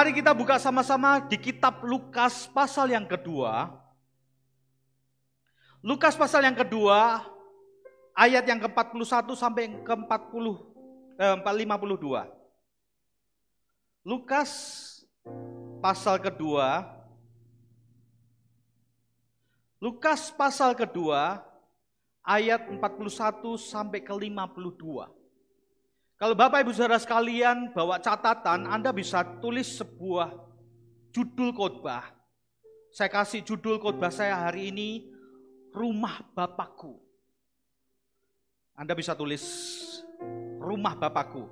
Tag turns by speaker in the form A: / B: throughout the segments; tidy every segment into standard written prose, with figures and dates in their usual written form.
A: Mari kita buka sama-sama di kitab Lukas pasal yang kedua. Lukas pasal yang kedua, ayat yang ke-41 sampai ke-52. Lukas pasal kedua, ayat 41 sampai ke-52. Kalau Bapak Ibu Saudara sekalian bawa catatan, Anda bisa tulis sebuah judul khotbah. Saya kasih judul khotbah saya hari ini, Rumah Bapakku. Anda bisa tulis Rumah Bapakku.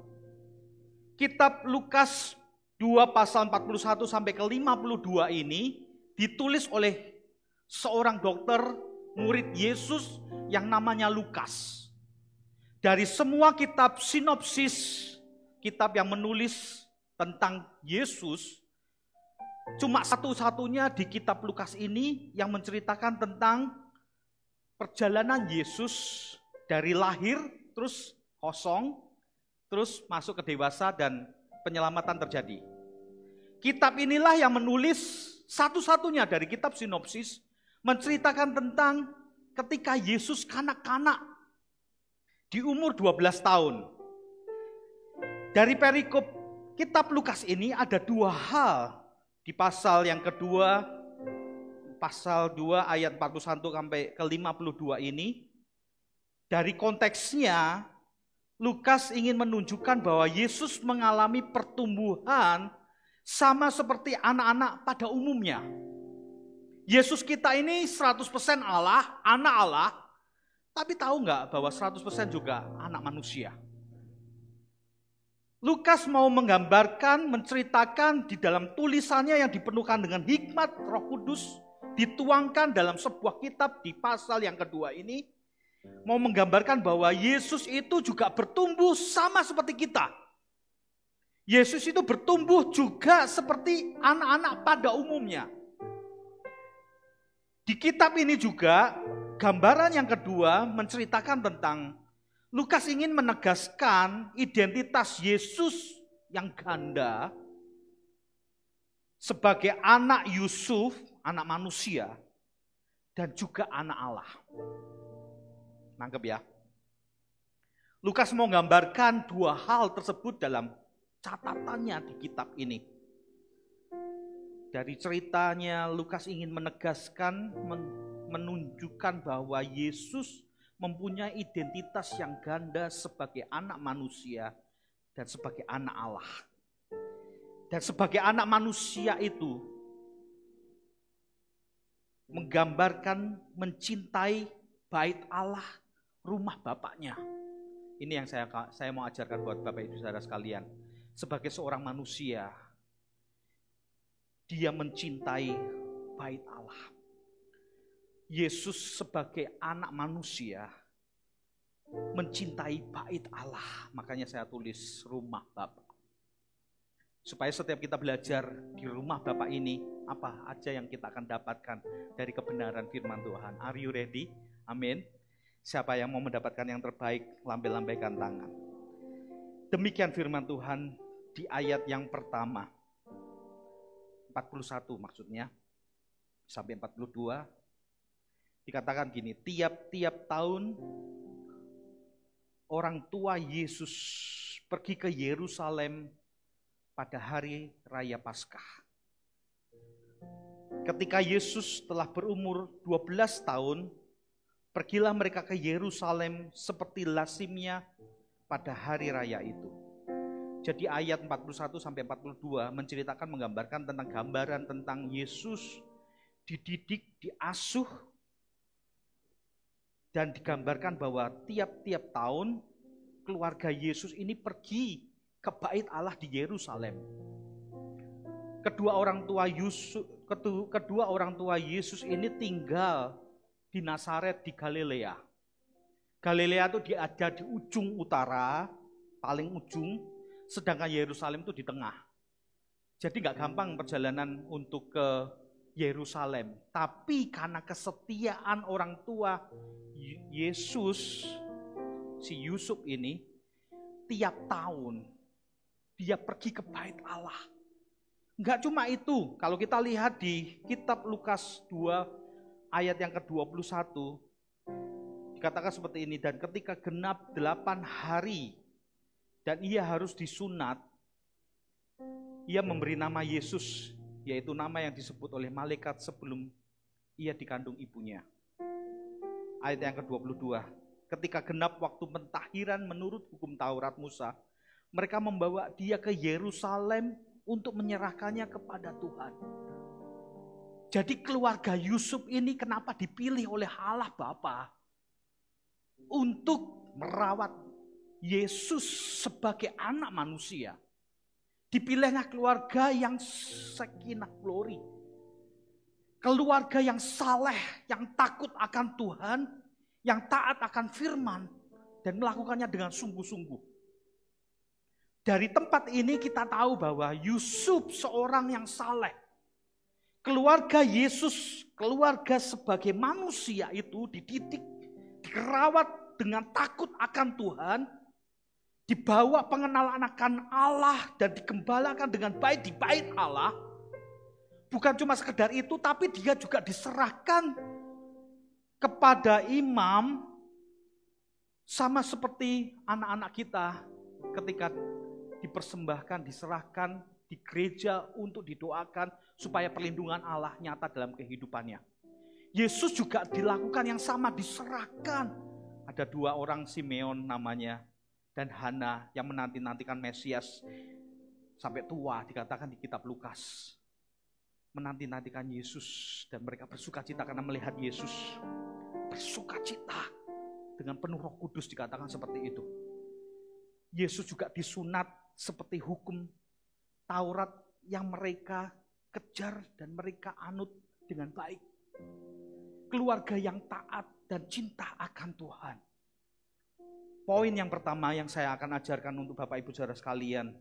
A: Kitab Lukas 2 pasal 41 sampai ke-52 ini ditulis oleh seorang dokter murid Yesus yang namanya Lukas. Dari semua kitab sinopsis, kitab yang menulis tentang Yesus, cuma satu-satunya di kitab Lukas ini yang menceritakan tentang perjalanan Yesus dari lahir, terus kosong, terus masuk ke dewasa dan penyelamatan terjadi. Kitab inilah yang menulis satu-satunya dari kitab sinopsis menceritakan tentang ketika Yesus kanak-kanak di umur 12 tahun. Dari perikop kitab Lukas ini ada dua hal di pasal yang kedua, pasal 2 ayat 41 sampai ke-52 ini. Dari konteksnya, Lukas ingin menunjukkan bahwa Yesus mengalami pertumbuhan sama seperti anak-anak pada umumnya. Yesus kita ini 100% Allah, anak Allah, tapi tahu nggak bahwa 100% juga anak manusia? Lukas mau menggambarkan, menceritakan di dalam tulisannya yang dipenuhkan dengan hikmat Roh Kudus, dituangkan dalam sebuah kitab di pasal yang kedua ini, mau menggambarkan bahwa Yesus itu juga bertumbuh sama seperti kita. Yesus itu bertumbuh juga seperti anak-anak pada umumnya. Di kitab ini juga gambaran yang kedua menceritakan tentang Lukas ingin menegaskan identitas Yesus yang ganda sebagai anak Yusuf, anak manusia, dan juga anak Allah. Nangkep ya? Lukas mau menggambarkan dua hal tersebut dalam catatannya di kitab ini. Dari ceritanya Lukas ingin menegaskan, menunjukkan bahwa Yesus mempunyai identitas yang ganda sebagai anak manusia dan sebagai anak Allah. Dan sebagai anak manusia itu menggambarkan mencintai bait Allah, rumah Bapaknya. Ini yang saya mau ajarkan buat Bapak Ibu Saudara sekalian. Sebagai seorang manusia, dia mencintai bait Allah. Yesus sebagai anak manusia mencintai bait Allah. Makanya saya tulis rumah Bapa. Supaya setiap kita belajar di rumah Bapa ini, apa aja yang kita akan dapatkan dari kebenaran firman Tuhan. Are you ready? Amin. Siapa yang mau mendapatkan yang terbaik, lambai-lambaikan tangan. Demikian firman Tuhan di ayat yang pertama. 41 maksudnya, sampai 42. Dikatakan gini, tiap-tiap tahun orang tua Yesus pergi ke Yerusalem pada hari raya Paskah. Ketika Yesus telah berumur 12 tahun, pergilah mereka ke Yerusalem seperti lazimnya pada hari raya itu. Jadi ayat 41 sampai 42 menceritakan, menggambarkan tentang gambaran tentang Yesus dididik, diasuh, dan digambarkan bahwa tiap-tiap tahun keluarga Yesus ini pergi ke bait Allah di Yerusalem. Kedua orang tua Yesus ini tinggal di Nazaret di Galilea. Galilea itu ada di ujung utara, paling ujung, sedangkan Yerusalem itu di tengah. Jadi nggak gampang perjalanan untuk ke Yerusalem. Tapi karena kesetiaan orang tua Yesus, si Yusuf ini, tiap tahun dia pergi ke bait Allah. Enggak cuma itu, kalau kita lihat di kitab Lukas 2 ayat yang ke-21, dikatakan seperti ini, dan ketika genap 8 hari dan ia harus disunat, ia memberi nama Yesus, yaitu nama yang disebut oleh malaikat sebelum ia dikandung ibunya. Ayat yang ke-22, ketika genap waktu pentahiran menurut hukum Taurat Musa, mereka membawa dia ke Yerusalem untuk menyerahkannya kepada Tuhan. Jadi keluarga Yusuf ini kenapa dipilih oleh Allah Bapa untuk merawat Yesus sebagai anak manusia. Dipilihnya keluarga yang sakinah glory. Keluarga yang saleh, yang takut akan Tuhan, yang taat akan firman, dan melakukannya dengan sungguh-sungguh. Dari tempat ini kita tahu bahwa Yusuf seorang yang saleh. Keluarga Yesus, keluarga sebagai manusia itu dididik, dirawat dengan takut akan Tuhan, dibawa pengenalan akan Allah dan digembalakan dengan baik di bait Allah. Bukan cuma sekedar itu, tapi dia juga diserahkan kepada imam sama seperti anak-anak kita ketika dipersembahkan, diserahkan di gereja untuk didoakan supaya perlindungan Allah nyata dalam kehidupannya. Yesus juga dilakukan yang sama, diserahkan. Ada 2 orang, Simeon namanya dan Hana, yang menanti-nantikan Mesias sampai tua, dikatakan di kitab Lukas. Menanti-nantikan Yesus dan mereka bersukacita karena melihat Yesus. Bersukacita dengan penuh Roh Kudus, dikatakan seperti itu. Yesus juga disunat seperti hukum Taurat yang mereka kejar dan mereka anut dengan baik. Keluarga yang taat dan cinta akan Tuhan. Poin yang pertama yang saya akan ajarkan untuk Bapak Ibu Saudara sekalian.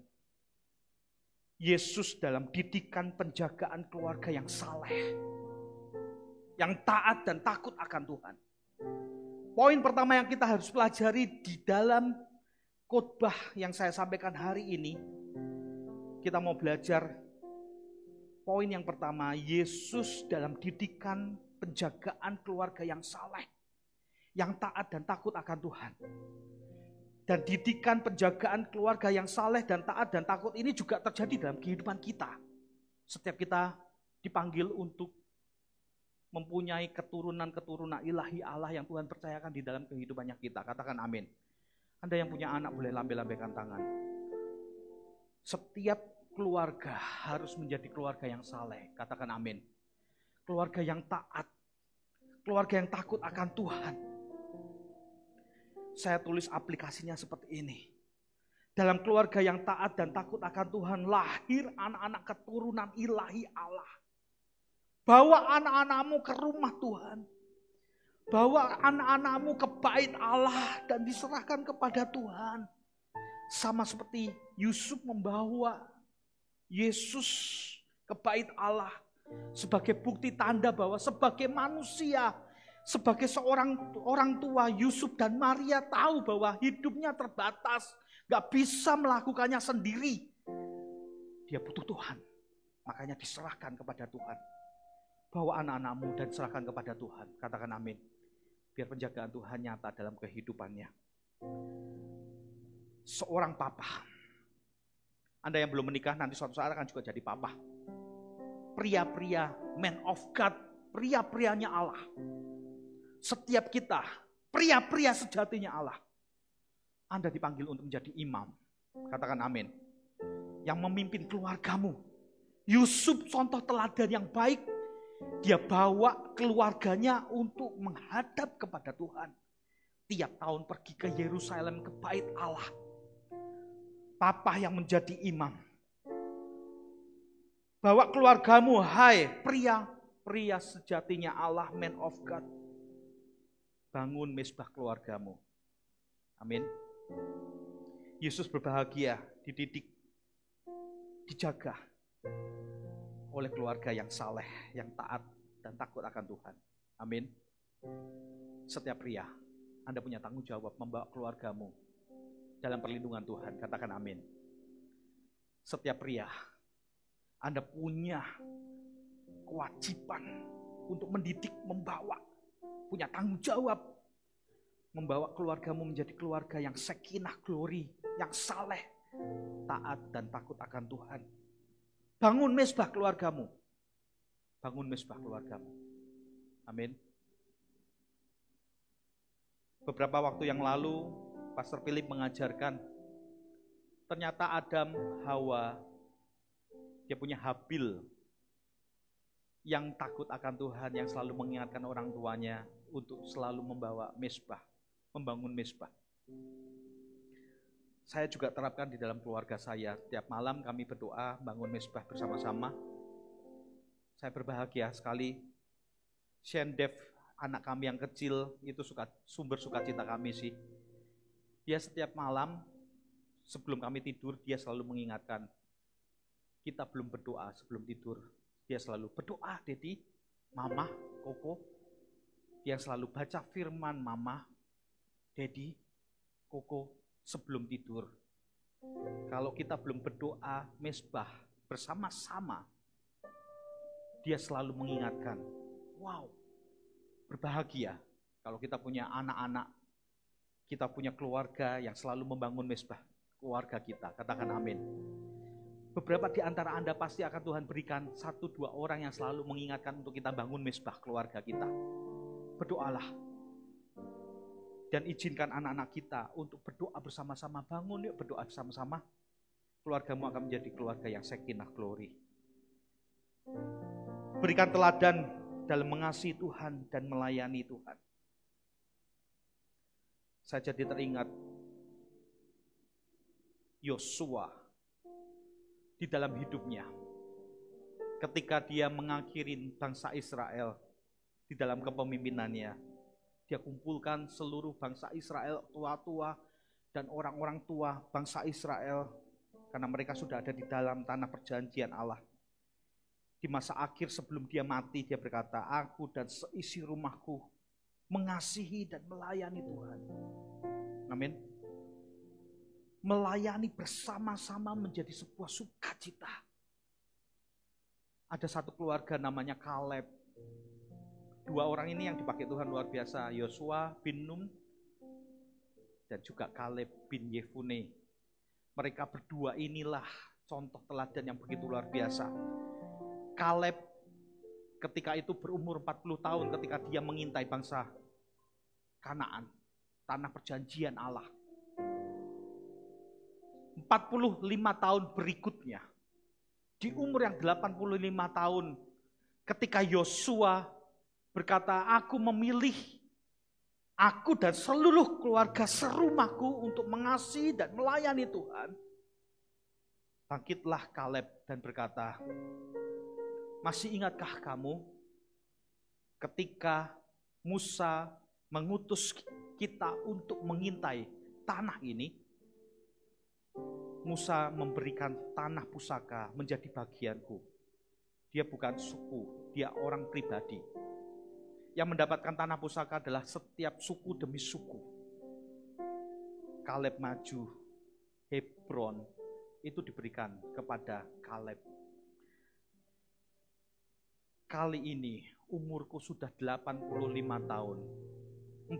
A: Yesus dalam didikan penjagaan keluarga yang saleh. Yang taat dan takut akan Tuhan. Poin pertama yang kita harus pelajari di dalam khotbah yang saya sampaikan hari ini, kita mau belajar poin yang pertama, Yesus dalam didikan penjagaan keluarga yang saleh, yang taat dan takut akan Tuhan. Dan didikan penjagaan keluarga yang saleh dan taat dan takut ini juga terjadi dalam kehidupan kita. Setiap kita dipanggil untuk mempunyai keturunan-keturunan ilahi Allah yang Tuhan percayakan di dalam kehidupannya kita. Katakan amin. Anda yang punya anak boleh lambai-lambaikan tangan. Setiap keluarga harus menjadi keluarga yang saleh. Katakan amin. Keluarga yang taat. Keluarga yang takut akan Tuhan. Saya tulis aplikasinya seperti ini. Dalam keluarga yang taat dan takut akan Tuhan, lahir anak-anak keturunan ilahi Allah. Bawa anak-anakmu ke rumah Tuhan. Bawa anak-anakmu ke bait Allah dan diserahkan kepada Tuhan. Sama seperti Yusuf membawa Yesus ke bait Allah sebagai bukti tanda bahwa sebagai manusia, sebagai seorang orang tua, Yusuf dan Maria tahu bahwa hidupnya terbatas, gak bisa melakukannya sendiri. Dia butuh Tuhan, makanya diserahkan kepada Tuhan. Bawa anak-anakmu dan serahkan kepada Tuhan. Katakan amin. Biar penjagaan Tuhan nyata dalam kehidupannya. Seorang papa. Anda yang belum menikah nanti suatu saat akan juga jadi papa. Pria-pria, man of God, pria-prianya Allah. Setiap kita, pria-pria sejatinya Allah. Anda dipanggil untuk menjadi imam. Katakan amin. Yang memimpin keluargamu. Yusuf contoh teladan yang baik. Dia bawa keluarganya untuk menghadap kepada Tuhan. Tiap tahun pergi ke Yerusalem, ke bait Allah. Papa yang menjadi imam. Bawa keluargamu, hai pria sejatinya Allah, man of God. Bangun mesbah keluargamu. Amin. Yesus berbahagia, dididik, dijaga oleh keluarga yang saleh, yang taat dan takut akan Tuhan. Amin. Setiap pria, Anda punya tanggung jawab membawa keluargamu dalam perlindungan Tuhan. Katakan amin. Setiap pria, Anda punya kewajiban untuk mendidik, membawa, punya tanggung jawab, membawa keluargamu menjadi keluarga yang sakinah glory, yang saleh, taat dan takut akan Tuhan. Bangun mesbah keluargamu. Bangun mesbah keluargamu. Amin. Beberapa waktu yang lalu, Pastor Philip mengajarkan, ternyata Adam, Hawa, dia punya Habil yang takut akan Tuhan, yang selalu mengingatkan orang tuanya untuk selalu membawa mesbah, membangun mesbah. Saya juga terapkan di dalam keluarga saya. Setiap malam kami berdoa, bangun mesbah bersama-sama. Saya berbahagia sekali. Shendev, anak kami yang kecil, itu sumber sukacita kami sih. Dia setiap malam, sebelum kami tidur, dia selalu mengingatkan, kita belum berdoa sebelum tidur. Dia selalu berdoa, Dedi, Mama, Koko. Dia selalu baca firman Mama, Dedi, Koko sebelum tidur. Kalau kita belum berdoa mesbah bersama-sama, dia selalu mengingatkan. Wow, berbahagia kalau kita punya anak-anak, kita punya keluarga yang selalu membangun mesbah keluarga kita. Katakan amin. Beberapa di antara Anda pasti akan Tuhan berikan 1-2 orang yang selalu mengingatkan untuk kita bangun mesbah keluarga kita. Berdoalah. Dan izinkan anak-anak kita untuk berdoa bersama-sama. Bangun yuk berdoa bersama-sama. Keluargamu akan menjadi keluarga yang sakinah glory. Berikan teladan dalam mengasihi Tuhan dan melayani Tuhan. Saya jadi teringat Yosua di dalam hidupnya, ketika dia mengakhiri bangsa Israel di dalam kepemimpinannya, dia kumpulkan seluruh bangsa Israel, tua-tua dan orang-orang tua bangsa Israel, karena mereka sudah ada di dalam tanah perjanjian Allah. Di masa akhir sebelum dia mati, dia berkata, aku dan seisi rumahku mengasihi dan melayani Tuhan. Amin. Melayani bersama-sama menjadi sebuah sukacita. Ada satu keluarga namanya Kaleb. 2 orang ini yang dipakai Tuhan luar biasa. Yosua bin Nun dan juga Kaleb bin Yefune. Mereka berdua inilah contoh teladan yang begitu luar biasa. Kaleb ketika itu berumur 40 tahun ketika dia mengintai bangsa Kanaan, tanah perjanjian Allah. 45 tahun berikutnya, di umur yang 85 tahun, ketika Yosua berkata, aku memilih aku dan seluruh keluarga serumahku untuk mengasihi dan melayani Tuhan. Bangkitlah Kaleb dan berkata, masih ingatkah kamu ketika Musa mengutus kita untuk mengintai tanah ini? Musa memberikan tanah pusaka menjadi bagianku. Dia bukan suku, dia orang pribadi. Yang mendapatkan tanah pusaka adalah setiap suku demi suku. Kaleb maju, Hebron itu diberikan kepada Kaleb. Kali ini umurku sudah 85 tahun. 45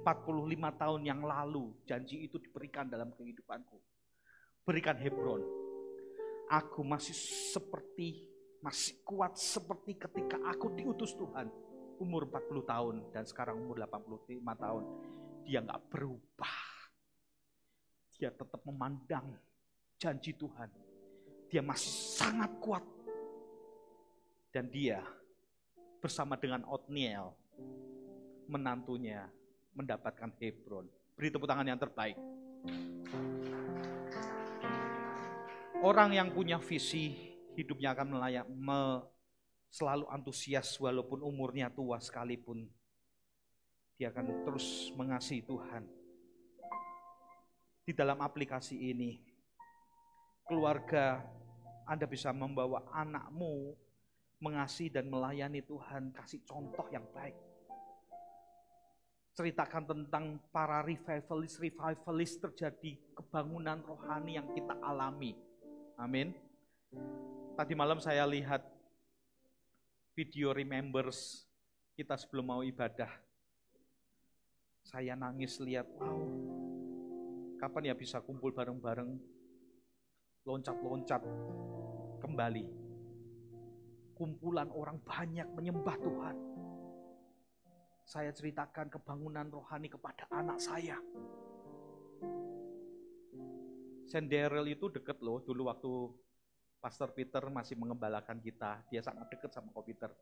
A: tahun yang lalu janji itu diberikan dalam kehidupanku. Berikan Hebron. Aku masih kuat seperti ketika aku diutus Tuhan. Umur 40 tahun dan sekarang umur 85 tahun. Dia gak berubah. Dia tetap memandang janji Tuhan. Dia masih sangat kuat. Dan dia bersama dengan Otniel, menantunya, mendapatkan Hebron. Beri tepuk tangan yang terbaik. Orang yang punya visi, hidupnya akan selalu antusias walaupun umurnya tua sekalipun. Dia akan terus mengasihi Tuhan. Di dalam aplikasi ini, keluarga Anda bisa membawa anakmu mengasihi dan melayani Tuhan, kasih contoh yang baik. Ceritakan tentang para revivalis terjadi kebangunan rohani yang kita alami. Amin. Tadi malam saya lihat video remembers kita sebelum mau ibadah. Saya nangis lihat, wow, kapan ya bisa kumpul bareng-bareng, loncat-loncat kembali. Kumpulan orang banyak menyembah Tuhan. Saya ceritakan kebangunan rohani kepada anak saya. Senderel itu deket loh, dulu waktu Pastor Peter masih mengembalakan kita, dia sangat dekat sama Ko Peter.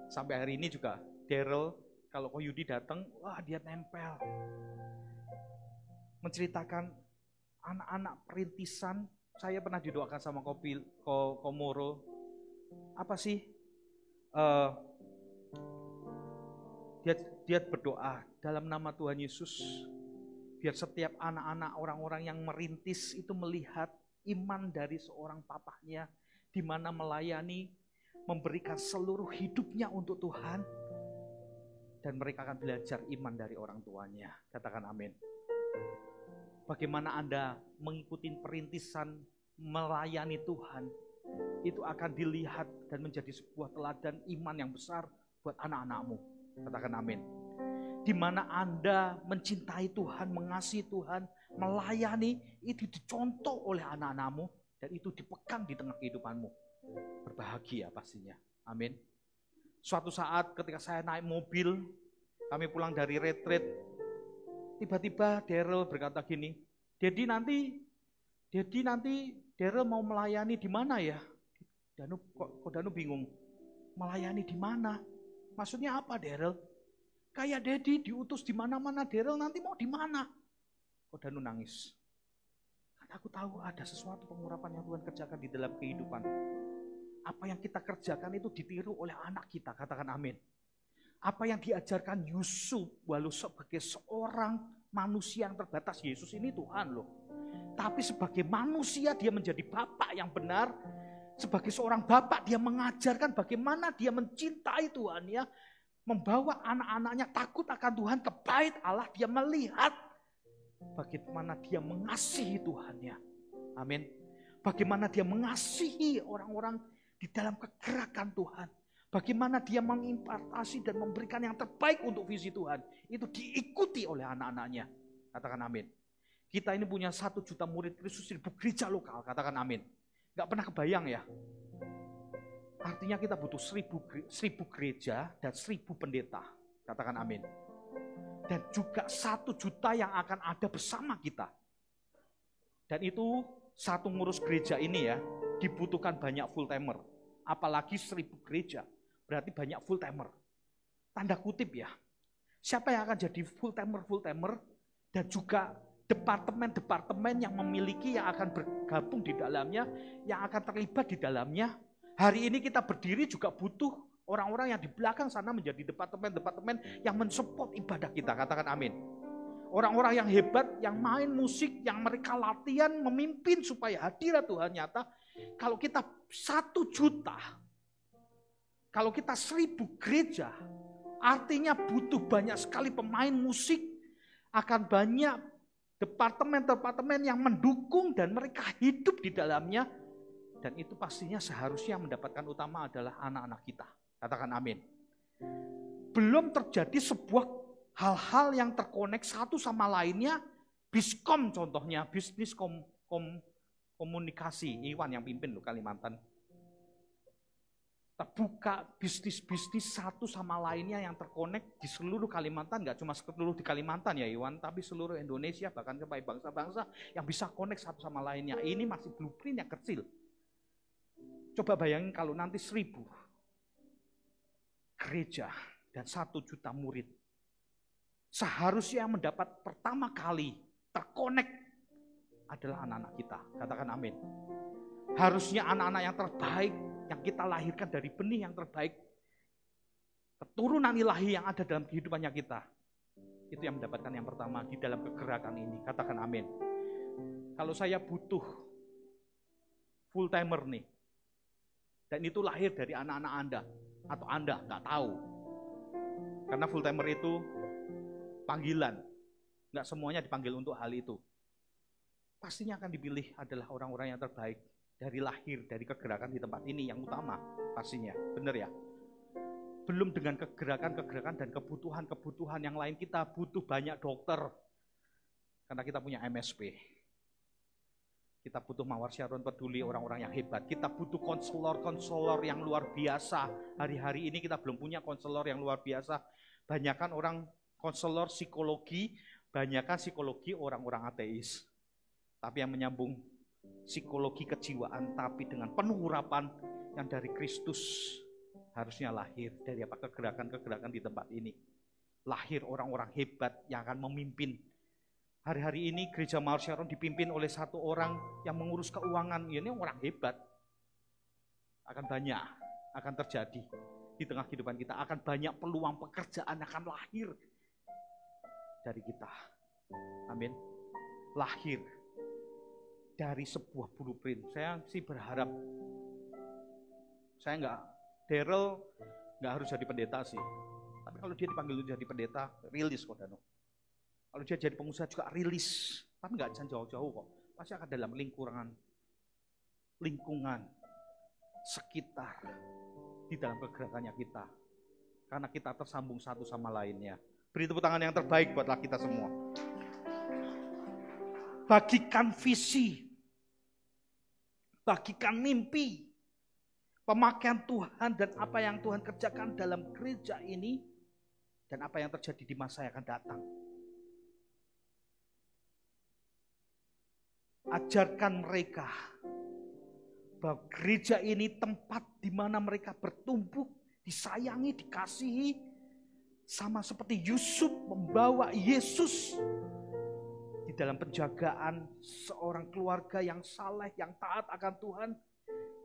A: Sampai hari ini juga, Daryl, kalau Ko Yudi datang, wah dia nempel. Menceritakan anak-anak perintisan, saya pernah didoakan sama Ko Moro. Apa sih? Dia berdoa dalam nama Tuhan Yesus, biar setiap anak-anak orang-orang yang merintis itu melihat iman dari seorang papahnya, di mana melayani, memberikan seluruh hidupnya untuk Tuhan, dan mereka akan belajar iman dari orang tuanya. Katakan amin. Bagaimana Anda mengikuti perintisan melayani Tuhan, itu akan dilihat dan menjadi sebuah teladan iman yang besar buat anak-anakmu. Katakan amin. Di mana Anda mencintai Tuhan, mengasihi Tuhan, melayani, itu dicontoh oleh anak-anakmu, dan itu dipegang di tengah kehidupanmu. Berbahagia pastinya. Amin. Suatu saat ketika saya naik mobil, kami pulang dari retreat, tiba-tiba Daryl berkata gini, Dedi nanti Daryl mau melayani di mana ya? Kok Danu bingung, melayani di mana? Maksudnya apa Daryl? Kayak Dedi diutus di mana-mana, Daryl nanti mau di mana? Kok Danu nangis? Karena aku tahu ada sesuatu pengurapan yang Tuhan kerjakan di dalam kehidupan. Apa yang kita kerjakan itu ditiru oleh anak kita, katakan amin. Apa yang diajarkan Yusuf, walau sebagai seorang manusia yang terbatas, Yesus ini Tuhan loh. Tapi sebagai manusia dia menjadi bapak yang benar. Sebagai seorang bapak dia mengajarkan bagaimana dia mencintai Tuhan ya. Membawa anak-anaknya takut akan Tuhan, ke bait Allah, dia melihat bagaimana dia mengasihi Tuhannya. Amin. Bagaimana dia mengasihi orang-orang di dalam kegerakan Tuhan. Bagaimana dia mengimpartasi dan memberikan yang terbaik untuk visi Tuhan. Itu diikuti oleh anak-anaknya. Katakan amin. Kita ini punya 1 juta murid Kristus, 1000 gereja lokal. Katakan amin. Gak pernah kebayang ya. Artinya kita butuh 1000 gereja dan 1000 pendeta. Katakan amin. Dan juga 1 juta yang akan ada bersama kita. Dan itu satu ngurus gereja ini ya, dibutuhkan banyak full timer. Apalagi 1000 gereja, berarti banyak full timer. Tanda kutip ya. Siapa yang akan jadi full timer dan juga departemen-departemen yang memiliki, yang akan bergabung di dalamnya, yang akan terlibat di dalamnya. Hari ini kita berdiri juga butuh orang-orang yang di belakang sana menjadi departemen-departemen yang mensupport ibadah kita. Katakan amin. Orang-orang yang hebat, yang main musik, yang mereka latihan, memimpin supaya hadirat Tuhan nyata. Kalau kita 1 juta, kalau kita 1000 gereja, artinya butuh banyak sekali pemain musik, akan banyak departemen-departemen yang mendukung dan mereka hidup di dalamnya. Dan itu pastinya seharusnya mendapatkan utama adalah anak-anak kita. Katakan amin. Belum terjadi sebuah hal-hal yang terkonek satu sama lainnya. Biskom contohnya, bisnis komunikasi. Iwan yang pimpin loh Kalimantan. Terbuka bisnis-bisnis satu sama lainnya yang terkonek di seluruh Kalimantan. Gak cuma seluruh di Kalimantan ya Iwan, tapi seluruh Indonesia, bahkan sampai bangsa-bangsa yang bisa konek satu sama lainnya. Ini masih blueprint yang kecil. Coba bayangin kalau nanti 1000 gereja dan 1 juta murid. Seharusnya yang mendapat pertama kali terkonek adalah anak-anak kita. Katakan amin. Harusnya anak-anak yang terbaik yang kita lahirkan dari benih yang terbaik. Keturunan ilahi yang ada dalam kehidupannya kita. Itu yang mendapatkan yang pertama di dalam kegerakan ini. Katakan amin. Kalau saya butuh full timer nih. Dan itu lahir dari anak-anak Anda. Atau Anda, nggak tahu. Karena full timer itu panggilan. Nggak semuanya dipanggil untuk hal itu. Pastinya akan dipilih adalah orang-orang yang terbaik. dari lahir, dari kegerakan di tempat ini yang utama pastinya, benar ya? Belum dengan kegerakan-kegerakan dan kebutuhan-kebutuhan yang lain. Kita butuh banyak dokter, karena kita punya MSP. Kita butuh Mawar Syarun Peduli, orang-orang yang hebat. Kita butuh konselor-konselor yang luar biasa. Hari-hari ini kita belum punya konselor yang luar biasa. Banyakan orang konselor psikologi, banyakan psikologi orang-orang ateis. Tapi yang menyambung psikologi kejiwaan, tapi dengan penuh urapan yang dari Kristus, harusnya lahir dari apa kegerakan-kegerakan di tempat ini. Lahir orang-orang hebat yang akan memimpin. Hari-hari ini gereja Mawar Syarun dipimpin oleh satu orang yang mengurus keuangan. Ini orang hebat. Akan banyak, akan terjadi di tengah kehidupan kita. Akan banyak peluang pekerjaan akan lahir dari kita. Amin. Lahir dari sebuah blueprint. Saya sih berharap, Daryl nggak harus jadi pendeta sih. Tapi kalau dia dipanggil jadi pendeta, rilis kok Dano. Kalau dia jadi pengusaha juga rilis, tapi nggak jangan jauh-jauh kok. Pasti akan dalam lingkungan sekitar di dalam kegerakannya kita. Karena kita tersambung satu sama lainnya. Beri tepuk tangan yang terbaik buatlah kita semua. Bagikan visi, bagikan mimpi, pemakaian Tuhan dan apa yang Tuhan kerjakan dalam gereja ini dan apa yang terjadi di masa yang akan datang. Ajarkan mereka bahwa gereja ini tempat di mana mereka bertumbuh, disayangi, dikasihi, sama seperti Yusuf membawa Yesus di dalam penjagaan seorang keluarga yang saleh, yang taat akan Tuhan.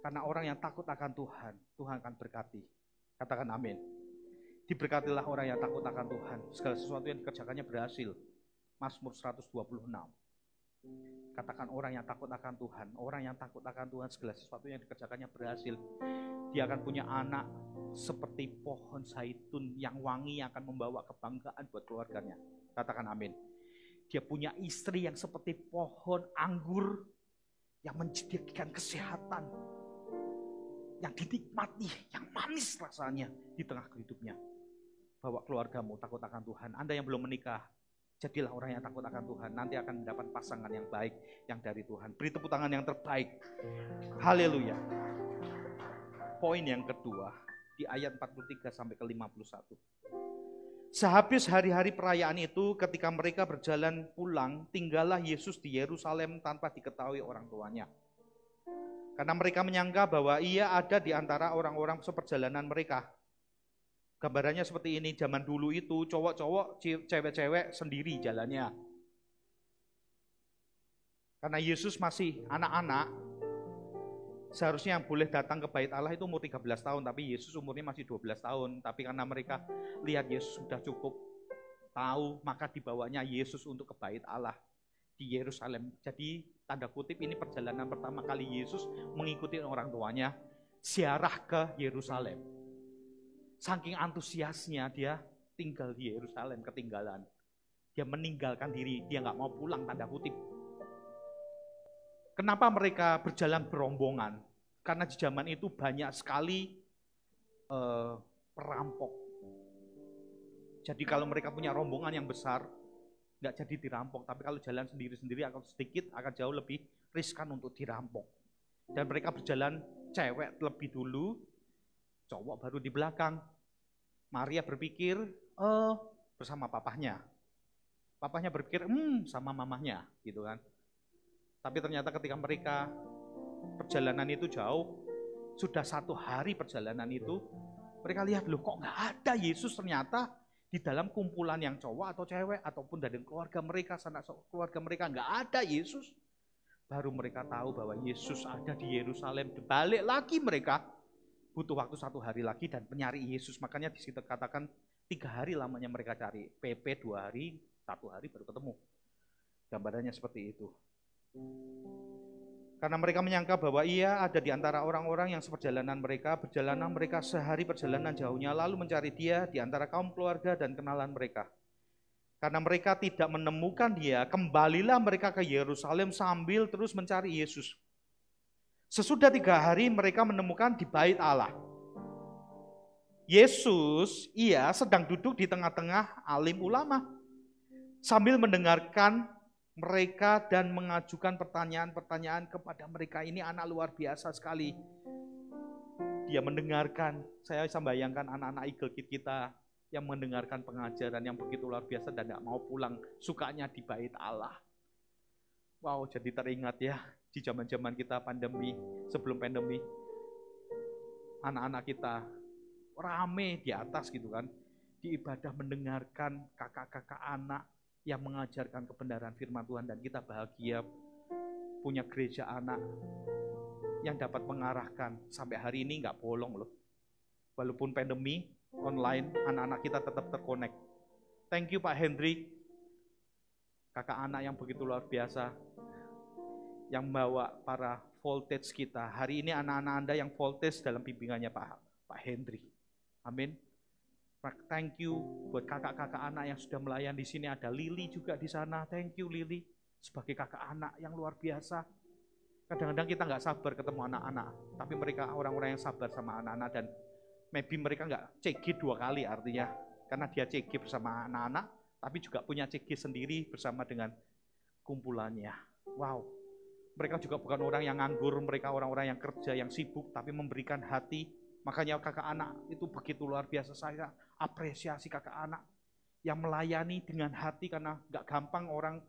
A: Karena orang yang takut akan Tuhan, Tuhan akan berkati. Katakan amin. Diberkatilah orang yang takut akan Tuhan. Segala sesuatu yang dikerjakannya berhasil. Mazmur 126. Katakan orang yang takut akan Tuhan. Orang yang takut akan Tuhan, segala sesuatu yang dikerjakannya berhasil. Dia akan punya anak seperti pohon zaitun yang wangi, yang akan membawa kebanggaan buat keluarganya. Katakan amin. Dia punya istri yang seperti pohon anggur yang menyediakan kesehatan, yang dinikmati, yang manis rasanya di tengah hidupnya. Bawa keluargamu takut akan Tuhan. Anda yang belum menikah, jadilah orang yang takut akan Tuhan. Nanti akan mendapat pasangan yang baik, yang dari Tuhan. Beri tepuk tangan yang terbaik. Haleluya. Poin yang kedua, di ayat 43 sampai ke 51. Sehabis hari-hari perayaan itu, ketika mereka berjalan pulang, tinggallah Yesus di Yerusalem tanpa diketahui orang tuanya. Karena mereka menyangka bahwa ia ada di antara orang-orang seperjalanan mereka. Gambarannya seperti ini, zaman dulu itu cowok-cowok, cewek-cewek sendiri jalannya. Karena Yesus masih anak-anak, seharusnya yang boleh datang ke bait Allah itu umur 13 tahun, tapi Yesus umurnya masih 12 tahun. Tapi karena mereka lihat Yesus sudah cukup tahu, maka dibawanya Yesus untuk ke bait Allah di Yerusalem. Jadi tanda kutip ini perjalanan pertama kali Yesus mengikuti orang tuanya ziarah ke Yerusalem. Saking antusiasnya dia tinggal di Yerusalem, ketinggalan. Dia meninggalkan diri, dia nggak mau pulang, tanda kutip. Kenapa mereka berjalan berombongan? Karena di zaman itu banyak sekali perampok. Jadi kalau mereka punya rombongan yang besar, nggak jadi dirampok. Tapi kalau jalan sendiri-sendiri akan sedikit, akan jauh lebih riskan untuk dirampok. Dan mereka berjalan cewek lebih dulu, cowok baru di belakang. Maria berpikir, bersama papahnya. Papahnya berpikir, sama mamahnya, gitu kan. Tapi ternyata ketika mereka perjalanan itu jauh, sudah 1 hari perjalanan itu, mereka lihat, loh kok nggak ada Yesus ternyata di dalam kumpulan yang cowok atau cewek, ataupun dari keluarga mereka, sanak keluarga mereka, nggak ada Yesus. Baru mereka tahu bahwa Yesus ada di Yerusalem. Balik lagi mereka, butuh waktu 1 hari lagi dan mencari Yesus. Makanya di situ katakan 3 hari lamanya mereka cari. PP 2 hari, 1 hari baru ketemu. Gambarannya seperti itu. Karena mereka menyangka bahwa ia ada di antara orang-orang yang seperjalanan mereka. Perjalanan mereka sehari perjalanan jauhnya, lalu mencari dia di antara kaum keluarga dan kenalan mereka. Karena mereka tidak menemukan dia, kembalilah mereka ke Yerusalem sambil terus mencari Yesus. Sesudah 3 hari mereka menemukan di bait Allah. Yesus, ia sedang duduk di tengah-tengah alim ulama. Sambil mendengarkan mereka dan mengajukan pertanyaan-pertanyaan kepada mereka. Ini anak luar biasa sekali. Dia mendengarkan, saya bisa bayangkan anak-anak Eagle Kid kita yang mendengarkan pengajaran yang begitu luar biasa dan gak mau pulang, sukanya di bait Allah. Wow, jadi teringat ya, di zaman-zaman kita pandemi, sebelum pandemi, anak-anak kita rame di atas gitu kan, di ibadah mendengarkan kakak-kakak anak yang mengajarkan kebenaran firman Tuhan, dan kita bahagia punya gereja anak yang dapat mengarahkan. Sampai hari ini nggak bolong loh. Walaupun pandemi, online, anak-anak kita tetap terkonek. Thank you Pak Hendrik, kakak anak yang begitu luar biasa, yang bawa para voltage kita. Hari ini anak-anak Anda yang voltage dalam bimbingannya Pak Hendrik. Amin. Thank you buat kakak-kakak anak yang sudah melayani di sini. Ada Lili juga di sana. Thank you Lili sebagai kakak anak yang luar biasa. Kadang-kadang kita nggak sabar ketemu anak-anak, tapi mereka orang-orang yang sabar sama anak-anak, dan maybe mereka nggak CG 2 kali artinya, karena dia CG bersama anak-anak, tapi juga punya CG sendiri bersama dengan kumpulannya. Wow, mereka juga bukan orang yang nganggur, mereka orang-orang yang kerja, yang sibuk, tapi memberikan hati. Makanya kakak anak itu begitu luar biasa. Saya apresiasi kakak anak yang melayani dengan hati, karena nggak gampang orang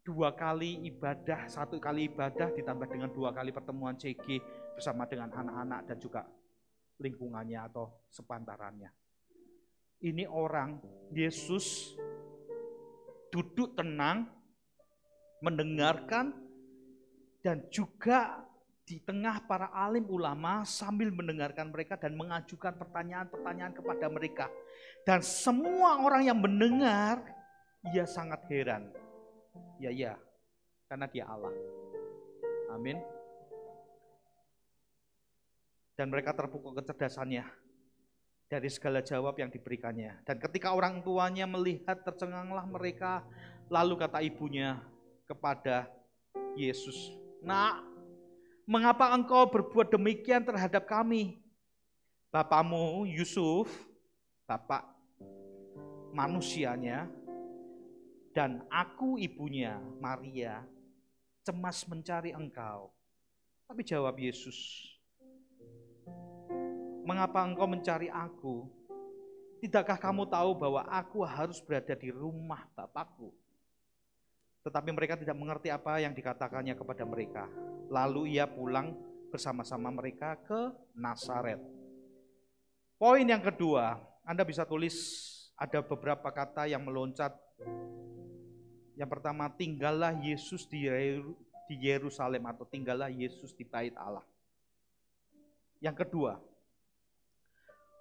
A: 2 kali ibadah, 1 kali ibadah ditambah dengan 2 kali pertemuan CG bersama dengan anak-anak dan juga lingkungannya atau sepantarannya. Ini orang, Yesus duduk tenang, mendengarkan, dan juga di tengah para alim ulama sambil mendengarkan mereka dan mengajukan pertanyaan-pertanyaan kepada mereka. Dan semua orang yang mendengar, ia sangat heran. Ya, karena dia Allah. Amin. Dan mereka terpukul kecerdasannya dari segala jawab yang diberikannya. Dan ketika orang tuanya melihat, tercenganglah mereka. Lalu kata ibunya kepada Yesus, "Nak, mengapa engkau berbuat demikian terhadap kami? Bapamu Yusuf, bapak manusianya, dan aku ibunya Maria cemas mencari engkau." Tapi jawab Yesus, "Mengapa engkau mencari aku? Tidakkah kamu tahu bahwa aku harus berada di rumah Bapakku?" Tetapi mereka tidak mengerti apa yang dikatakannya kepada mereka. Lalu ia pulang bersama-sama mereka ke Nazaret. Poin yang kedua, Anda bisa tulis, ada beberapa kata yang meloncat. Yang pertama, tinggallah Yesus di Yerusalem, atau tinggallah Yesus di bait Allah. Yang kedua,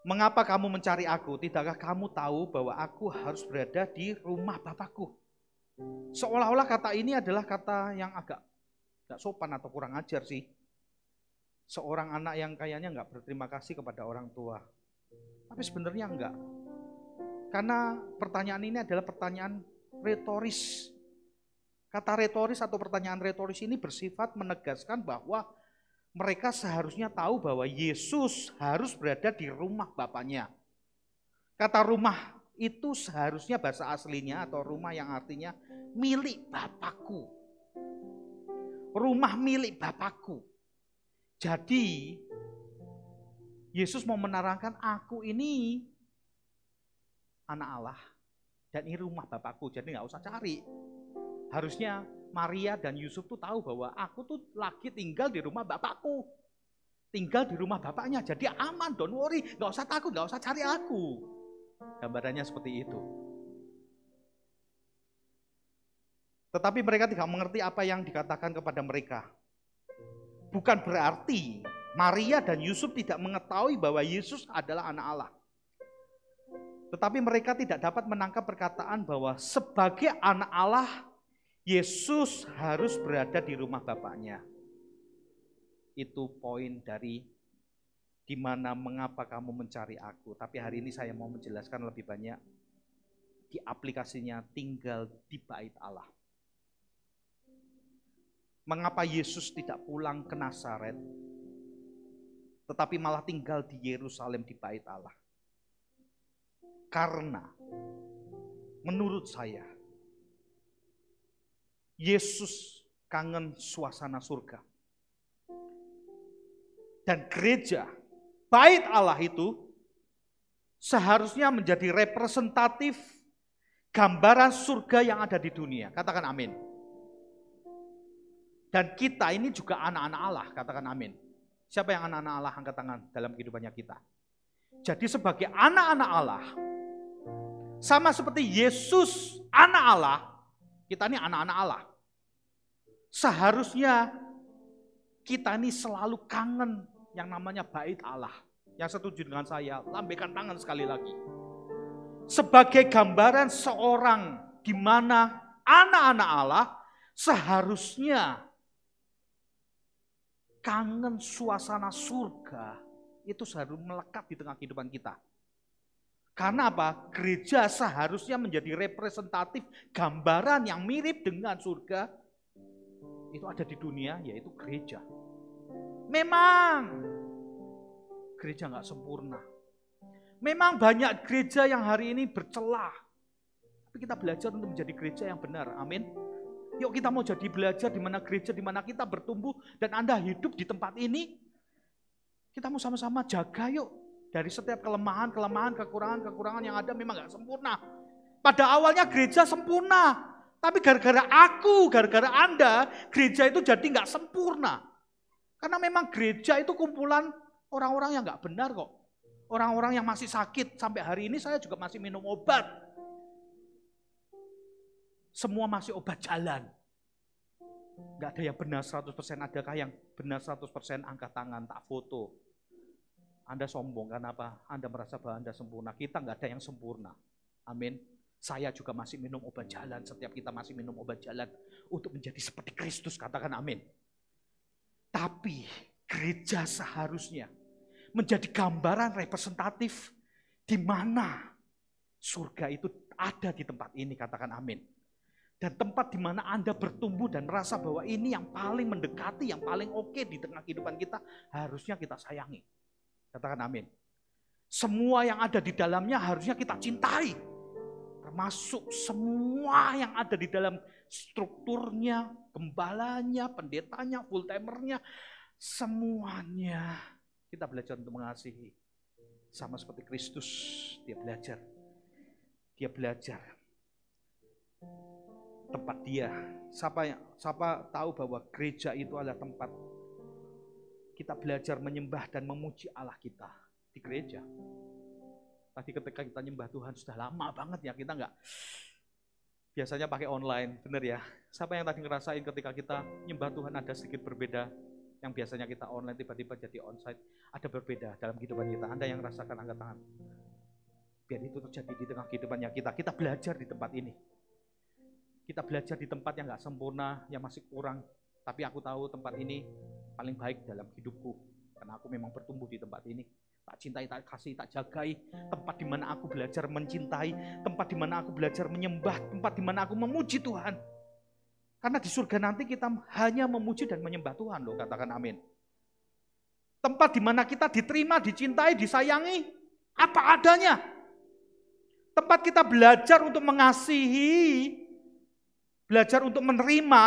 A: mengapa kamu mencari aku? Tidakkah kamu tahu bahwa aku harus berada di rumah Bapakku? Seolah-olah kata ini adalah kata yang agak gak sopan atau kurang ajar sih. Seorang anak yang kayaknya gak berterima kasih kepada orang tua. Tapi sebenarnya enggak. Karena pertanyaan ini adalah pertanyaan retoris. Kata retoris atau pertanyaan retoris ini bersifat menegaskan bahwa mereka seharusnya tahu bahwa Yesus harus berada di rumah Bapaknya. Kata rumah itu seharusnya bahasa aslinya atau rumah yang artinya milik Bapakku. Rumah milik Bapakku. Jadi Yesus mau menerangkan, aku ini anak Allah dan ini rumah Bapakku, jadi gak usah cari. Harusnya Maria dan Yusuf tuh tahu bahwa aku tuh lagi tinggal di rumah Bapakku. Tinggal di rumah Bapaknya, jadi aman, don't worry, gak usah takut, gak usah cari aku. Gambarannya seperti itu. Tetapi mereka tidak mengerti apa yang dikatakan kepada mereka. Bukan berarti Maria dan Yusuf tidak mengetahui bahwa Yesus adalah anak Allah. Tetapi mereka tidak dapat menangkap perkataan bahwa sebagai anak Allah, Yesus harus berada di rumah Bapaknya. Itu poin dari di mana mengapa kamu mencari aku. Tapi hari ini saya mau menjelaskan lebih banyak di aplikasinya tinggal di bait Allah. Mengapa Yesus tidak pulang ke Nazaret, tetapi malah tinggal di Yerusalem di Bait Allah? Karena menurut saya, Yesus kangen suasana surga. Dan gereja, Bait Allah itu seharusnya menjadi representatif gambaran surga yang ada di dunia. Katakan amin. Dan kita ini juga anak-anak Allah, katakan amin. Siapa yang anak-anak Allah? Angkat tangan dalam kehidupannya kita. Jadi sebagai anak-anak Allah, sama seperti Yesus anak Allah, kita ini anak-anak Allah. Seharusnya kita ini selalu kangen yang namanya Bait Allah. Yang setuju dengan saya, lambaikan tangan sekali lagi. Sebagai gambaran seorang di mana anak-anak Allah seharusnya kangen suasana surga itu harus melekat di tengah kehidupan kita. Karena apa? Gereja seharusnya menjadi representatif gambaran yang mirip dengan surga itu ada di dunia, yaitu gereja. Memang gereja nggak sempurna. Memang banyak gereja yang hari ini bercelah. Tapi kita belajar untuk menjadi gereja yang benar. Amin. Yuk kita mau jadi belajar di mana gereja, di mana kita bertumbuh dan Anda hidup di tempat ini. Kita mau sama-sama jaga yuk. Dari setiap kelemahan, kekurangan yang ada memang nggak sempurna. Pada awalnya gereja sempurna. Tapi gara-gara Anda, gereja itu jadi nggak sempurna. Karena memang gereja itu kumpulan orang-orang yang nggak benar kok. Orang-orang yang masih sakit. Sampai hari ini saya juga masih minum obat. Semua masih obat jalan. Nggak ada yang benar 100%. Adakah yang benar 100%? Angkat tangan, tak foto. Anda sombong, karena apa? Anda merasa bahwa Anda sempurna. Kita nggak ada yang sempurna. Amin. Saya juga masih minum obat jalan. Setiap kita masih minum obat jalan untuk menjadi seperti Kristus. Katakan amin. Tapi gereja seharusnya menjadi gambaran representatif di mana surga itu ada di tempat ini. Katakan amin. Dan tempat di mana Anda bertumbuh dan merasa bahwa ini yang paling mendekati, yang paling oke di tengah kehidupan kita, harusnya kita sayangi. Katakan amin. Semua yang ada di dalamnya harusnya kita cintai. Termasuk semua yang ada di dalam strukturnya, gembalanya, pendetanya, full timernya, semuanya kita belajar untuk mengasihi. Sama seperti Kristus, dia belajar. Tempat dia. Siapa tahu bahwa gereja itu adalah tempat kita belajar menyembah dan memuji Allah kita di gereja. Tadi ketika kita nyembah Tuhan sudah lama banget ya, kita nggak biasanya pakai online, bener ya. Siapa yang tadi ngerasain ketika kita nyembah Tuhan ada sedikit berbeda, yang biasanya kita online tiba-tiba jadi onsite, ada berbeda dalam kehidupan kita. Anda yang rasakan angkat tangan. Biar itu terjadi di tengah kehidupannya kita. Kita belajar di tempat ini. Kita belajar di tempat yang nggak sempurna, yang masih kurang. Tapi aku tahu tempat ini paling baik dalam hidupku, karena aku memang bertumbuh di tempat ini. Tak cintai, tak kasih, tak jagai. Tempat di mana aku belajar mencintai, tempat di mana aku belajar menyembah, tempat di mana aku memuji Tuhan. Karena di surga nanti kita hanya memuji dan menyembah Tuhan loh, katakan amin. Tempat di mana kita diterima, dicintai, disayangi, apa adanya. Tempat kita belajar untuk mengasihi, belajar untuk menerima,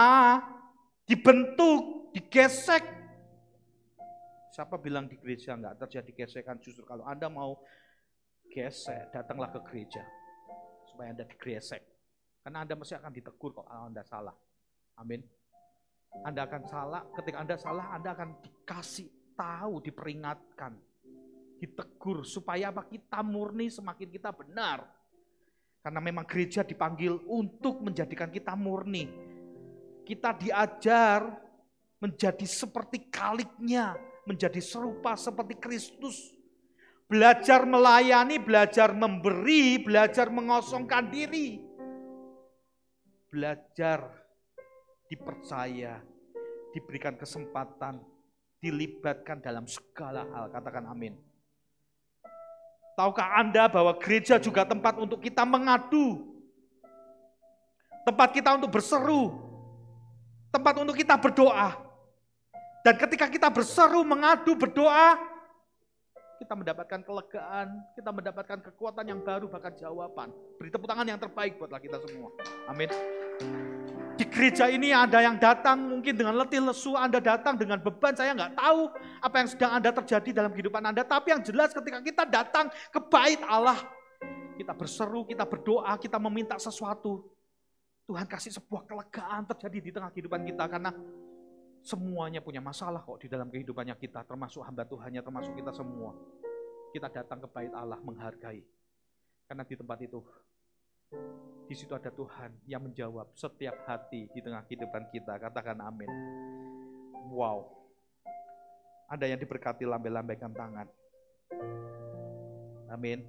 A: dibentuk, digesek. Siapa bilang di gereja nggak terjadi gesekan? Justru kalau Anda mau gesek, datanglah ke gereja supaya Anda digesek. Karena Anda mesti akan ditegur kalau Anda salah. Amin. Anda akan salah, ketika Anda salah, Anda akan dikasih tahu, diperingatkan, ditegur supaya apa? Kita murni, semakin kita benar. Karena memang gereja dipanggil untuk menjadikan kita murni. Kita diajar menjadi seperti kaliknya, menjadi serupa seperti Kristus. Belajar melayani, belajar memberi, belajar mengosongkan diri. Belajar dipercaya, diberikan kesempatan, dilibatkan dalam segala hal. Katakan amin. Tahukah Anda bahwa gereja juga tempat untuk kita mengadu? Tempat kita untuk berseru. tempat untuk kita berdoa. Dan ketika kita berseru, mengadu, berdoa, kita mendapatkan kelegaan, kita mendapatkan kekuatan yang baru, bahkan jawaban. Beri tepuk tangan yang terbaik buatlah kita semua. Amin. Di gereja ini ada yang datang mungkin dengan letih lesu, Anda datang dengan beban, saya nggak tahu apa yang sedang Anda terjadi dalam kehidupan Anda. Tapi yang jelas ketika kita datang ke bait Allah, kita berseru, kita berdoa, kita meminta sesuatu. Tuhan kasih sebuah kelegaan terjadi di tengah kehidupan kita. Karena semuanya punya masalah kok di dalam kehidupannya kita, termasuk hamba Tuhannya, termasuk kita semua. Kita datang ke bait Allah menghargai. Karena di tempat itu, di situ ada Tuhan yang menjawab setiap hati di tengah kehidupan kita. Katakan amin. Wow. Ada yang diberkati, lambai-lambaikan tangan. Amin.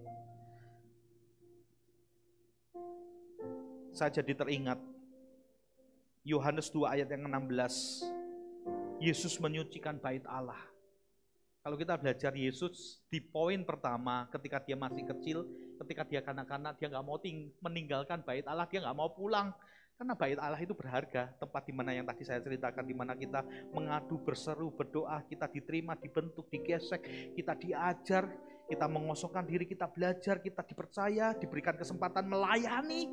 A: Saya jadi teringat Yohanes 2 ayat yang 16. Yesus menyucikan bait Allah. Kalau kita belajar Yesus di poin pertama, ketika dia masih kecil, ketika dia kanak-kanak, dia nggak mau meninggalkan bait Allah, dia nggak mau pulang. Karena bait Allah itu berharga, tempat di mana yang tadi saya ceritakan, di mana kita mengadu, berseru, berdoa, kita diterima, dibentuk, digesek, kita diajar, kita mengosongkan diri, kita belajar, kita dipercaya, diberikan kesempatan melayani,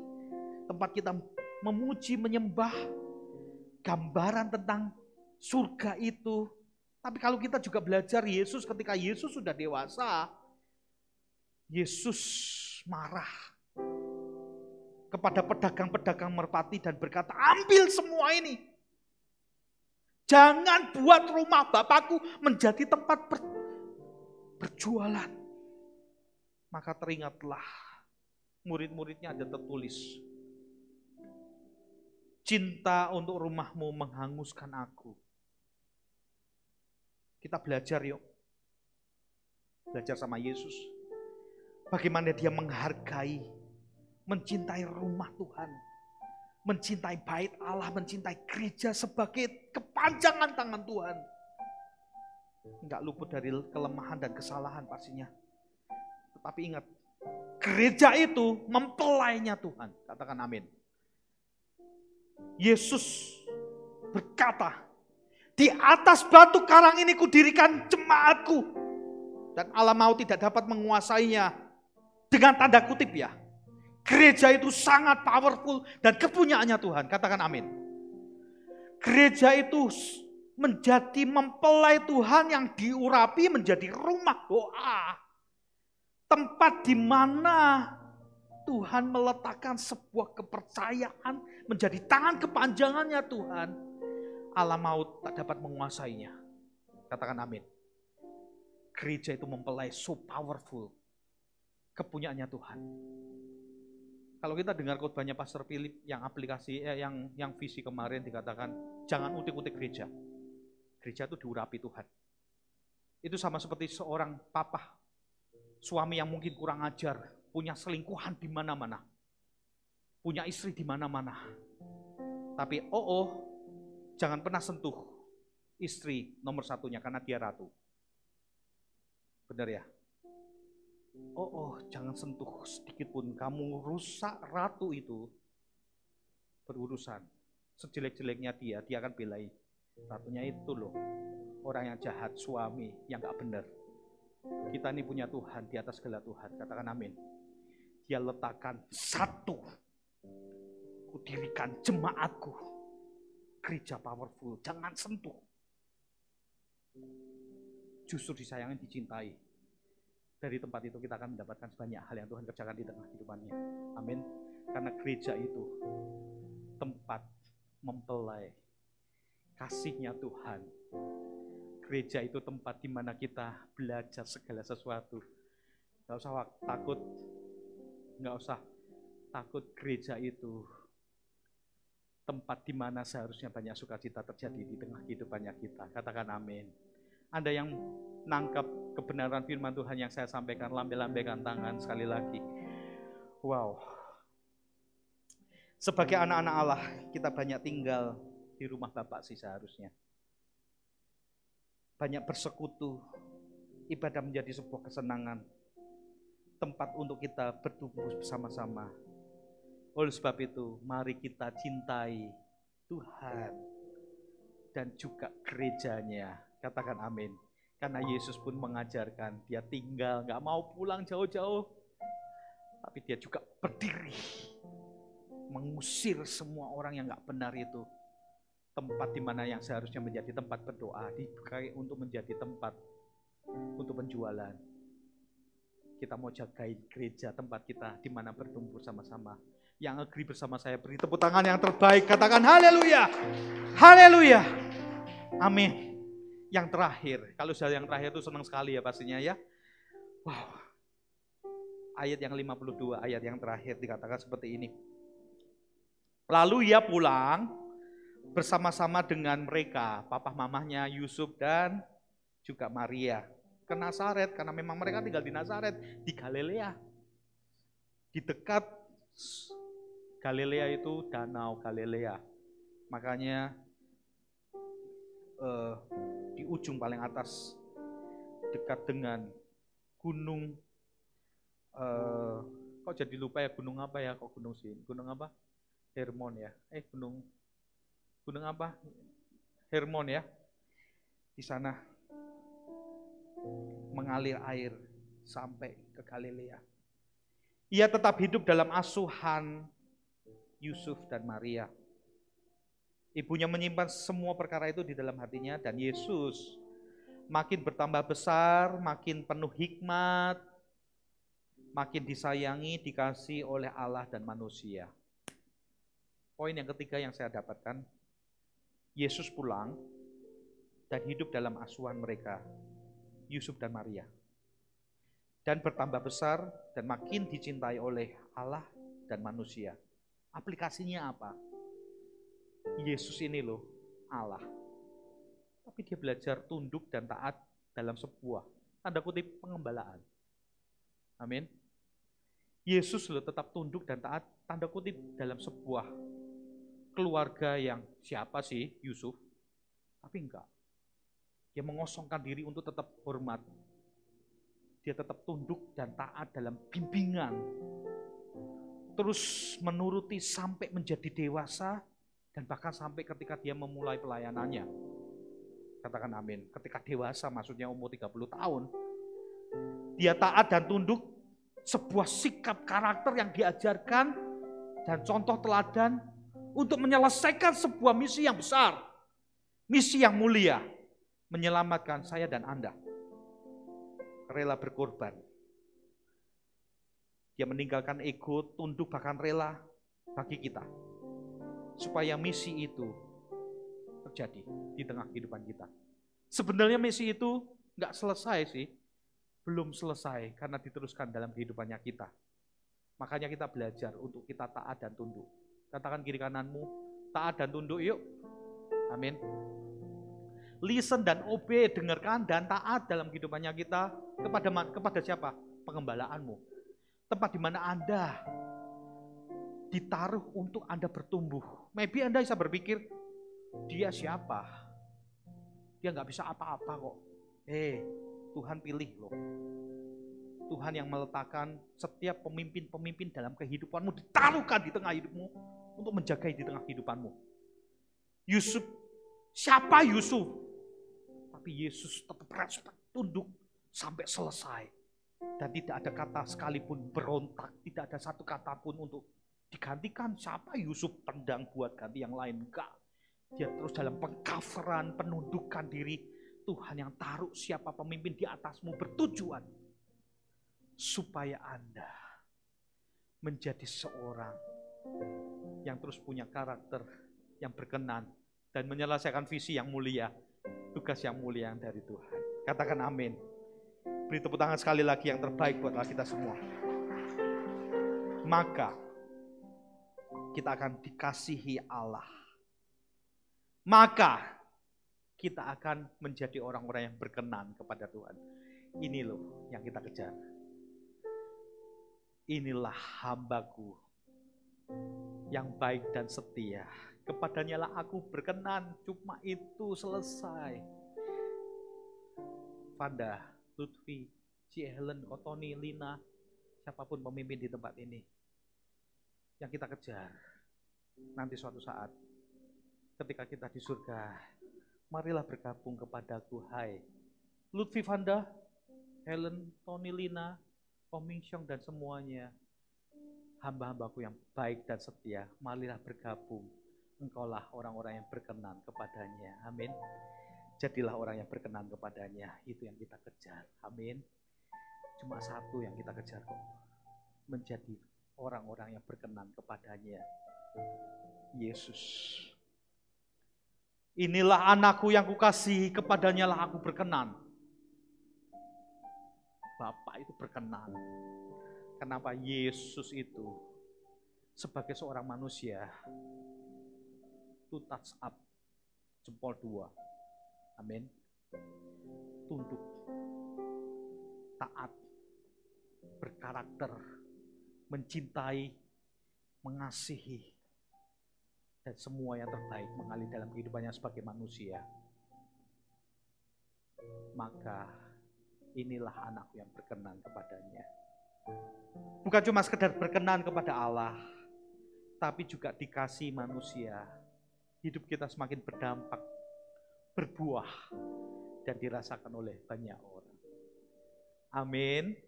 A: tempat kita memuji, menyembah, gambaran tentang surga itu. Tapi kalau kita juga belajar Yesus, ketika Yesus sudah dewasa, Yesus marah kepada pedagang-pedagang merpati dan berkata, ambil semua ini. Jangan buat rumah Bapakku menjadi tempat berjualan. Maka teringatlah, murid-muridnya ada tertulis, cinta untuk rumahmu menghanguskan aku. Kita belajar yuk. Belajar sama Yesus. Bagaimana dia menghargai, mencintai rumah Tuhan. Mencintai bait Allah, mencintai gereja sebagai kepanjangan tangan Tuhan. Enggak luput dari kelemahan dan kesalahan pastinya. Tetapi ingat, gereja itu mempelainya Tuhan. Katakan amin. Yesus berkata, di atas batu karang ini kudirikan jemaatku. Dan alam maut tidak dapat menguasainya. Dengan tanda kutip ya. Gereja itu sangat powerful dan kepunyaannya Tuhan. Katakan amin. Gereja itu menjadi mempelai Tuhan yang diurapi menjadi rumah doa. Tempat di mana Tuhan meletakkan sebuah kepercayaan menjadi tangan kepanjangannya Tuhan. Alam maut tak dapat menguasainya. Katakan amin. Gereja itu mempelai so powerful. Kepunyaannya Tuhan. Kalau kita dengar khotbahnya Pastor Philip yang aplikasi yang visi kemarin dikatakan jangan utik-utik gereja. Gereja itu diurapi Tuhan. Itu sama seperti seorang papa, suami yang mungkin kurang ajar, punya selingkuhan di mana-mana. Punya istri di mana-mana. Tapi jangan pernah sentuh istri nomor satunya karena dia ratu. Benar ya? Jangan sentuh sedikit pun. Kamu rusak ratu itu berurusan. Sejelek-jeleknya dia akan belai. Ratunya itu loh, orang yang jahat, suami yang gak benar. Kita ini punya Tuhan di atas segala Tuhan. Katakan amin. Dia letakkan satu. Kudirikan jemaatku. Gereja powerful, jangan sentuh. Justru disayangin, dicintai. Dari tempat itu kita akan mendapatkan banyak hal yang Tuhan kerjakan di tengah kehidupannya. Amin. Karena gereja itu tempat mempelai kasihnya Tuhan. Gereja itu tempat di mana kita belajar segala sesuatu. Gak usah takut. Gak usah takut, gereja itu tempat di mana seharusnya banyak sukacita terjadi di tengah kehidupannya kita. Katakan amin. Anda yang nangkap kebenaran firman Tuhan yang saya sampaikan, lambai-lambaikan tangan sekali lagi. Wow. Sebagai anak-anak Allah, kita banyak tinggal di rumah Bapak sih seharusnya. Banyak bersekutu, ibadah menjadi sebuah kesenangan. Tempat untuk kita bertumbuh bersama-sama. Oleh sebab itu, mari kita cintai Tuhan. dan juga gerejanya. Katakan amin. Karena Yesus pun mengajarkan, dia tinggal, gak mau pulang jauh-jauh. Tapi dia juga berdiri, mengusir semua orang yang gak benar itu. Tempat di mana yang seharusnya menjadi tempat berdoa, dipakai untuk menjadi tempat untuk penjualan. Kita mau jagain gereja, tempat kita di mana bertumbuh sama-sama. Yang agree bersama saya, beri tepuk tangan yang terbaik. Katakan haleluya. Haleluya. Amin. Yang terakhir, kalau saya yang terakhir itu senang sekali ya pastinya ya. Wow. Ayat yang 52, ayat yang terakhir dikatakan seperti ini. Lalu ia pulang bersama-sama dengan mereka, papa mamahnya Yusuf dan juga Maria, ke Nazaret, karena memang mereka tinggal di Nazaret, di Galilea. Di dekat Galilea itu danau Galilea. Makanya di ujung paling atas dekat dengan gunung, kok jadi lupa ya gunung apa ya, kok gunung sih, gunung apa? Hermon ya, gunung apa? Hermon ya. Di sana mengalir air sampai ke Galilea. Ia tetap hidup dalam asuhan Yusuf dan Maria. Ibunya menyimpan semua perkara itu di dalam hatinya, dan Yesus makin bertambah besar, makin penuh hikmat, makin disayangi, dikasihi oleh Allah dan manusia. Poin yang ketiga yang saya dapatkan, Yesus pulang dan hidup dalam asuhan mereka, Yusuf dan Maria. Dan bertambah besar dan makin dicintai oleh Allah dan manusia. Aplikasinya apa? Yesus ini loh Allah. Tapi dia belajar tunduk dan taat dalam sebuah, tanda kutip, pengembalaan. Amin. Yesus loh tetap tunduk dan taat, tanda kutip, dalam sebuah keluarga yang siapa sih Yusuf? Tapi enggak. Dia mengosongkan diri untuk tetap hormat. Dia tetap tunduk dan taat dalam bimbingan. Terus menuruti sampai menjadi dewasa, dan bahkan sampai ketika dia memulai pelayanannya. Katakan amin. Ketika dewasa, maksudnya umur 30 tahun. Dia taat dan tunduk, sebuah sikap karakter yang diajarkan dan contoh teladan untuk menyelesaikan sebuah misi yang besar. Misi yang mulia. Menyelamatkan saya dan Anda. Rela berkorban. Dia meninggalkan ego, tunduk, bahkan rela bagi kita. Supaya misi itu terjadi di tengah kehidupan kita. Sebenarnya misi itu nggak selesai sih. Belum selesai karena diteruskan dalam kehidupannya kita. Makanya kita belajar untuk kita taat dan tunduk. Katakan kiri kananmu, taat dan tunduk yuk. Amin. Listen dan obey, dengarkan dan taat dalam kehidupannya kita kepada siapa? Pengembalaanmu. Tempat di mana Anda ditaruh untuk Anda bertumbuh. Maybe Anda bisa berpikir, dia siapa? Dia nggak bisa apa-apa kok. Tuhan pilih loh. Tuhan yang meletakkan setiap pemimpin-pemimpin dalam kehidupanmu, ditaruhkan di tengah hidupmu untuk menjaga di tengah kehidupanmu. Yusuf, siapa Yusuf? Tapi Yesus tetap respect, tunduk sampai selesai. Dan tidak ada kata sekalipun berontak, tidak ada satu kata pun untuk digantikan. Siapa Yusuf tendang buat ganti yang lain? Enggak. Dia terus dalam pengcoveran, penundukan diri. Tuhan yang taruh siapa pemimpin di atasmu bertujuan supaya Anda menjadi seorang yang terus punya karakter yang berkenan dan menyelesaikan visi yang mulia, tugas yang mulia dari Tuhan. Katakan amin. Beri tepuk tangan sekali lagi yang terbaik buatlah kita semua. Maka kita akan dikasihi Allah. Maka kita akan menjadi orang-orang yang berkenan kepada Tuhan. Ini loh yang kita kejar. Inilah hambaku yang baik dan setia. Kepadanya lah aku berkenan. Cuma itu, selesai. Vanda, Lutfi, Ci Helen, Otoni, Lina, siapapun pemimpin di tempat ini. Yang kita kejar nanti suatu saat ketika kita di surga, marilah bergabung kepadaku. Hai Lutfi Vanda, Helen, Tony Lina, Om Mingsyong dan semuanya, hamba-hambaku yang baik dan setia, marilah bergabung. Engkaulah orang-orang yang berkenan kepadanya. Amin. Jadilah orang yang berkenan kepadanya. Itu yang kita kejar. Amin. Cuma satu yang kita kejar kok. Menjadi orang-orang yang berkenan kepadanya. Yesus. Inilah anakku yang kukasihi, kepadanya lah aku berkenan. Bapak itu berkenan. Kenapa? Yesus itu sebagai seorang manusia to touch up jempol 2. Amin. Tunduk, taat, berkarakter, mencintai, mengasihi, dan semua yang terbaik mengalir dalam kehidupannya sebagai manusia. Maka inilah anakku yang berkenan kepadanya. Bukan cuma sekedar berkenan kepada Allah, tapi juga dikasih manusia. Hidup kita semakin berdampak, berbuah, dan dirasakan oleh banyak orang. Amin.